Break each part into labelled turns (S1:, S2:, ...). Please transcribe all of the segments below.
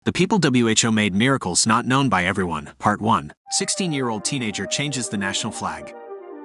S1: The People WHO Made Miracles Not Known by Everyone, Part 1. 16-year-old teenager changes the national flag.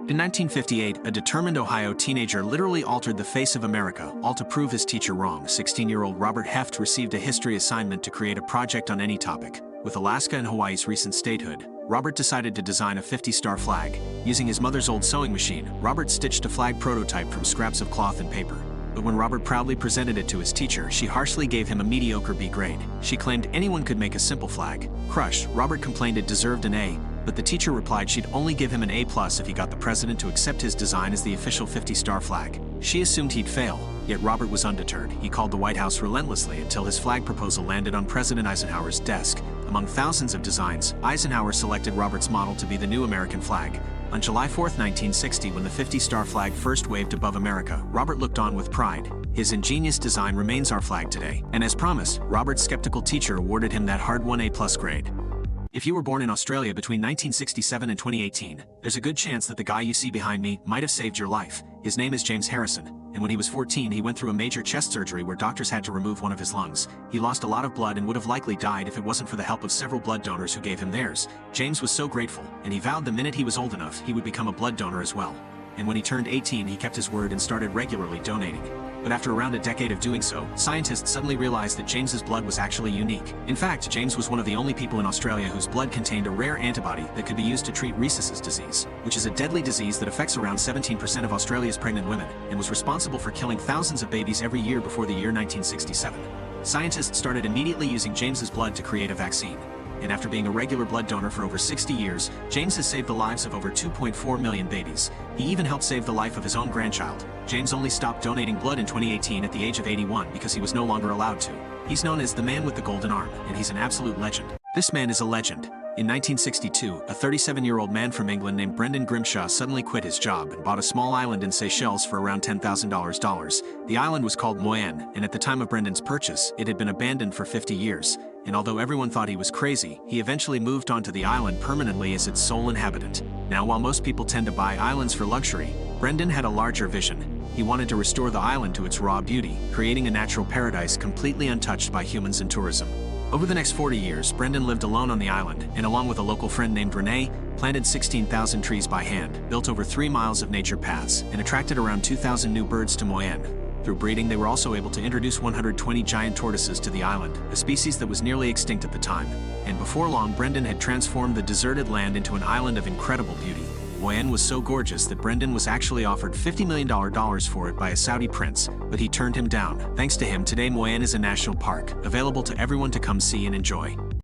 S1: In 1958, a determined Ohio teenager literally altered the face of America, all to prove his teacher wrong. 16-year-old Robert Heft received a history assignment to create a project on any topic. With Alaska and Hawaii's recent statehood, Robert decided to design a 50-star flag. Using his mother's old sewing machine, Robert stitched a flag prototype from scraps of cloth and paper. But when Robert proudly presented it to his teacher, she harshly gave him a mediocre B grade. She claimed anyone could make a simple flag. Crushed, Robert complained it deserved an A, but the teacher replied she'd only give him an A+ if he got the president to accept his design as the official 50-star flag. She assumed he'd fail, yet Robert was undeterred. He called the White House relentlessly until his flag proposal landed on President Eisenhower's desk. Among thousands of designs, Eisenhower selected Robert's model to be the new American flag. On July 4, 1960, when the 50-star flag first waved above America, Robert looked on with pride. His ingenious design remains our flag today, and as promised, Robert's skeptical teacher awarded him that hard-won A+ grade. If you were born in Australia between 1967 and 2018, there's a good chance that the guy you see behind me might have saved your life. His name is James Harrison, and when he was 14 he went through a major chest surgery where doctors had to remove one of his lungs. He lost a lot of blood and would have likely died if it wasn't for the help of several blood donors who gave him theirs. James was so grateful, and he vowed the minute he was old enough he would become a blood donor as well. And when he turned 18 he kept his word and started regularly donating. But after around a decade of doing so, scientists suddenly realized that James's blood was actually unique. In fact, James was one of the only people in Australia whose blood contained a rare antibody that could be used to treat Rhesus's disease, which is a deadly disease that affects around 17% of Australia's pregnant women, and was responsible for killing thousands of babies every year before the year 1967. Scientists started immediately using James's blood to create a vaccine. And after being a regular blood donor for over 60 years, James has saved the lives of over 2.4 million babies. He even helped save the life of his own grandchild. James only stopped donating blood in 2018 at the age of 81 because he was no longer allowed to. He's known as the man with the golden arm, and he's an absolute legend. This man is a legend. In 1962, a 37-year-old man from England named Brendan Grimshaw suddenly quit his job and bought a small island in Seychelles for around $10,000. The island was called Moyenne, and at the time of Brendan's purchase, it had been abandoned for 50 years. And although everyone thought he was crazy, he eventually moved onto the island permanently as its sole inhabitant. Now, while most people tend to buy islands for luxury, Brendan had a larger vision. He wanted to restore the island to its raw beauty, creating a natural paradise completely untouched by humans and tourism. Over the next 40 years, Brendan lived alone on the island, and along with a local friend named Renee, planted 16,000 trees by hand, built over 3 miles of nature paths, and attracted around 2,000 new birds to Moyenne. Through breeding, they were also able to introduce 120 giant tortoises to the island, a species that was nearly extinct at the time. And before long, Brendan had transformed the deserted land into an island of incredible beauty. Moyenne was so gorgeous that Brendan was actually offered $50 million for it by a Saudi prince, but he turned him down. Thanks to him, today Moyenne is a national park, available to everyone to come see and enjoy.